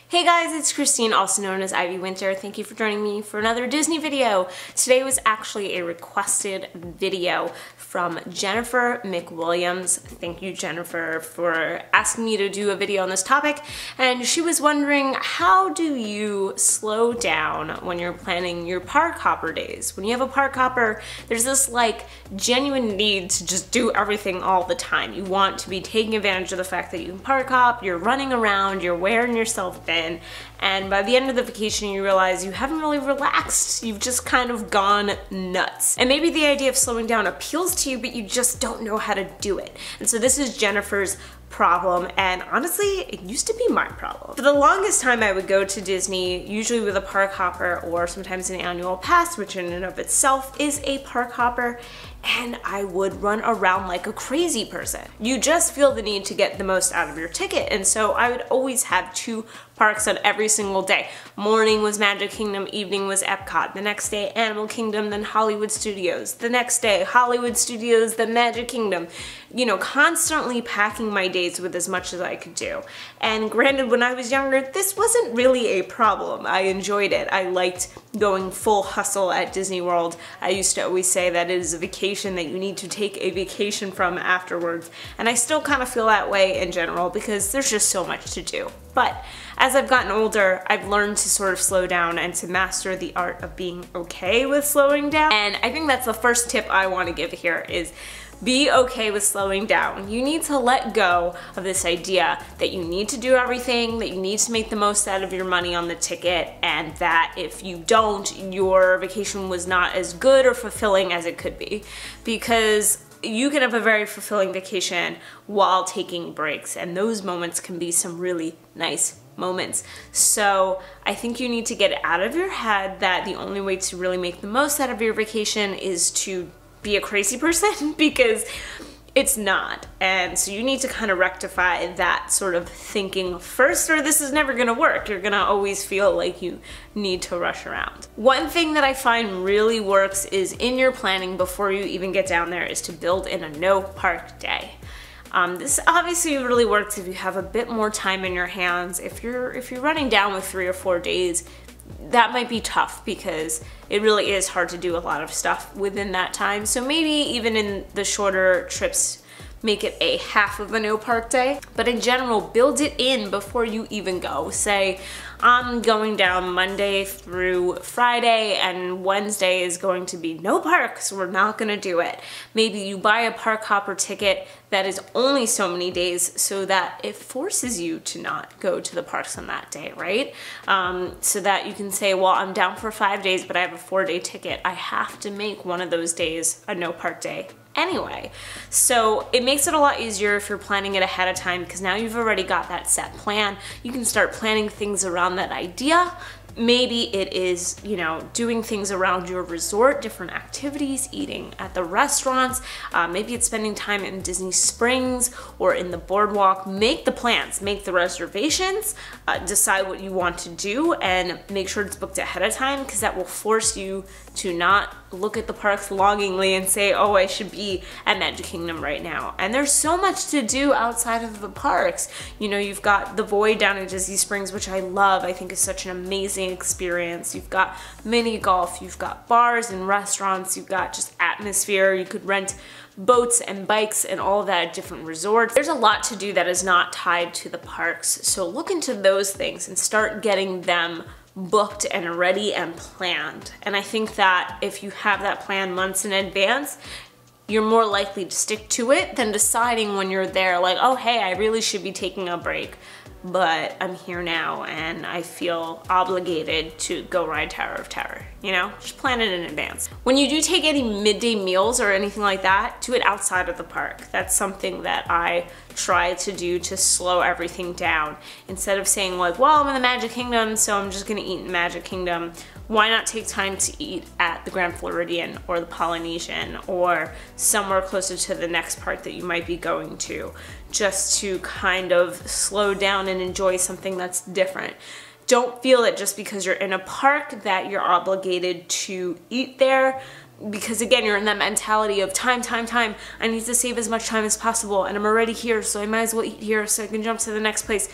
Hey guys, it's Christine, also known as Ivy Winter. Thank you for joining me for another Disney video. Today was actually a requested video from Jennifer McWilliams. Thank you, Jennifer, for asking me to do a video on this topic. And she was wondering, how do you slow down when you're planning your park hopper days? When you have a park hopper, there's this like genuine need to just do everything all the time. You want to be taking advantage of the fact that you can park hop, you're running around, you're wearing yourself thin. And by the end of the vacation you realize you haven't really relaxed. You've just kind of gone nuts. And maybe the idea of slowing down appeals to you, but you just don't know how to do it. And so this is Jennifer's problem, and honestly, it used to be my problem. For the longest time I would go to Disney, usually with a park hopper or sometimes an annual pass, which in and of itself is a park hopper, and I would run around like a crazy person. You just feel the need to get the most out of your ticket, and so I would always have two parks on every single day. Morning was Magic Kingdom, evening was Epcot, the next day Animal Kingdom, then Hollywood Studios, the next day Hollywood Studios, then Magic Kingdom. You know, constantly packing my days with as much as I could do. And granted, when I was younger, this wasn't really a problem. I enjoyed it. I liked going full hustle at Disney World. I used to always say that it is a vacation that you need to take a vacation from afterwards. And I still kind of feel that way in general because there's just so much to do. But as I've gotten older, I've learned to sort of slow down and to master the art of being okay with slowing down. And I think that's the first tip I want to give here is be okay with slowing down. You need to let go of this idea that you need to do everything, that you need to make the most out of your money on the ticket, and that if you don't, your vacation was not as good or fulfilling as it could be. Because you can have a very fulfilling vacation while taking breaks, and those moments can be some really nice moments. So I think you need to get it out of your head that the only way to really make the most out of your vacation is to be a crazy person, because it's not. And so you need to kind of rectify that sort of thinking first, or this is never gonna work. You're gonna always feel like you need to rush around. One thing that I find really works is in your planning before you even get down there is to build in a no park day. This obviously really works if you have a bit more time in your hands. If you're running down with 3 or 4 days, that might be tough because it really is hard to do a lot of stuff within that time. So maybe even in the shorter trips, make it a half of a no park day. But in general, build it in before you even go. Say, I'm going down Monday through Friday and Wednesday is going to be no park, so we're not gonna do it. Maybe you buy a park hopper ticket that is only so many days so that it forces you to not go to the parks on that day, right? So that you can say, well, I'm down for 5 days, but I have a 4-day ticket. I have to make one of those days a no park day anyway. So it makes it a lot easier if you're planning it ahead of time, because now you've already got that set plan. You can start planning things around that idea. Maybe it is, you know, doing things around your resort, different activities, eating at the restaurants. Maybe it's spending time in Disney Springs or in the boardwalk. Make the plans, make the reservations, decide what you want to do, and make sure it's booked ahead of time, because that will force you to not look at the parks longingly and say, oh, I should be at Magic Kingdom right now. And there's so much to do outside of the parks. You know, you've got the Void down in Disney Springs, which I love. I think is such an amazing experience. You've got mini golf, you've got bars and restaurants, you've got just atmosphere. You could rent boats and bikes and all of that at different resorts. There's a lot to do that is not tied to the parks. So look into those things and start getting them booked and ready and planned. And I think that if you have that plan months in advance, you're more likely to stick to it than deciding when you're there like, oh hey, I really should be taking a break, but I'm here now and I feel obligated to go ride Tower of Terror. You know, just plan it in advance. When you do take any midday meals or anything like that, do it outside of the park. That's something that I try to do to slow everything down. Instead of saying like, well, I'm in the Magic Kingdom, so I'm just gonna eat in Magic Kingdom. Why not take time to eat at the Grand Floridian or the Polynesian or somewhere closer to the next park that you might be going to, just to kind of slow down and enjoy something that's different. Don't feel that just because you're in a park that you're obligated to eat there, because again, you're in that mentality of time. I need to save as much time as possible and I'm already here, so I might as well eat here so I can jump to the next place.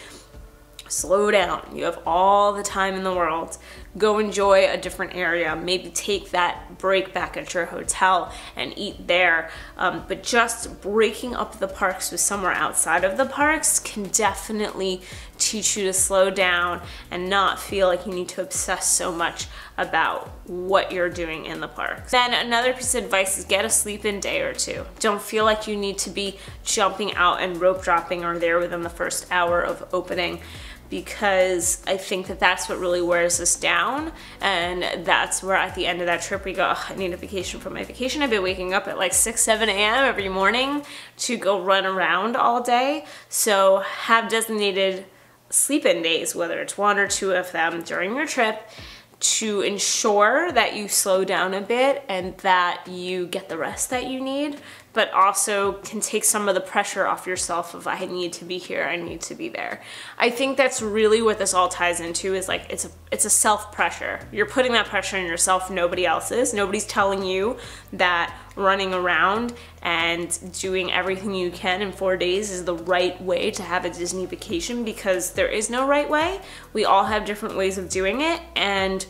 slow down. You have all the time in the world. Go enjoy a different area. Maybe take that break back at your hotel and eat there. But just breaking up the parks with somewhere outside of the parks can definitely teach you to slow down and not feel like you need to obsess so much about what you're doing in the park. Then another piece of advice is get a sleep-in day or two. Don't feel like you need to be jumping out and rope dropping or there within the first hour of opening, because I think that that's what really wears us down, and that's where at the end of that trip we go, oh, I need a vacation from my vacation. I've been waking up at like 6, 7 a.m. every morning to go run around all day. So have designated sleep-in days, whether it's 1 or 2 of them during your trip, to ensure that you slow down a bit and that you get the rest that you need, but also can take some of the pressure off yourself of I need to be here, I need to be there. I think that's really what this all ties into, is like it's a self-pressure. You're putting that pressure on yourself, nobody else is. Nobody's telling you that running around and doing everything you can in 4 days is the right way to have a Disney vacation, because there is no right way. We all have different ways of doing it, and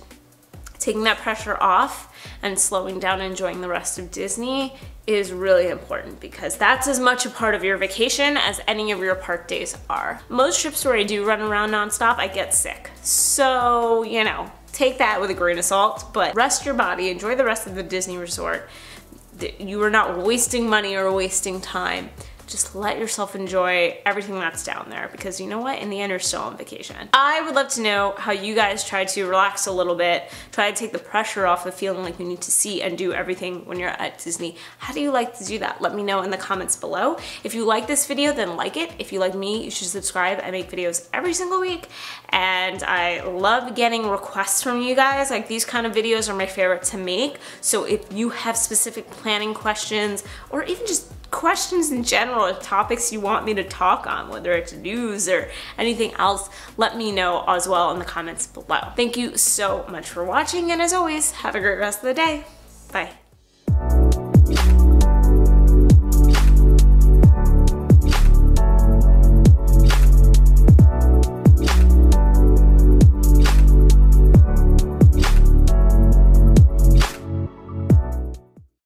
taking that pressure off and slowing down and enjoying the rest of Disney is really important, because that's as much a part of your vacation as any of your park days are. Most trips where I do run around nonstop, I get sick. So, you know, take that with a grain of salt, but rest your body, enjoy the rest of the Disney resort. You are not wasting money or wasting time. Just let yourself enjoy everything that's down there, because you know what? In the end, you're still on vacation. I would love to know how you guys try to relax a little bit, try to take the pressure off of feeling like you need to see and do everything when you're at Disney. How do you like to do that? Let me know in the comments below. If you like this video, then like it. If you like me, you should subscribe. I make videos every single week, and I love getting requests from you guys. Like, these kind of videos are my favorite to make. So if you have specific planning questions, or even just questions in general, or topics you want me to talk on, whether it's news or anything else, let me know as well in the comments below. Thank you so much for watching, and as always, have a great rest of the day. Bye.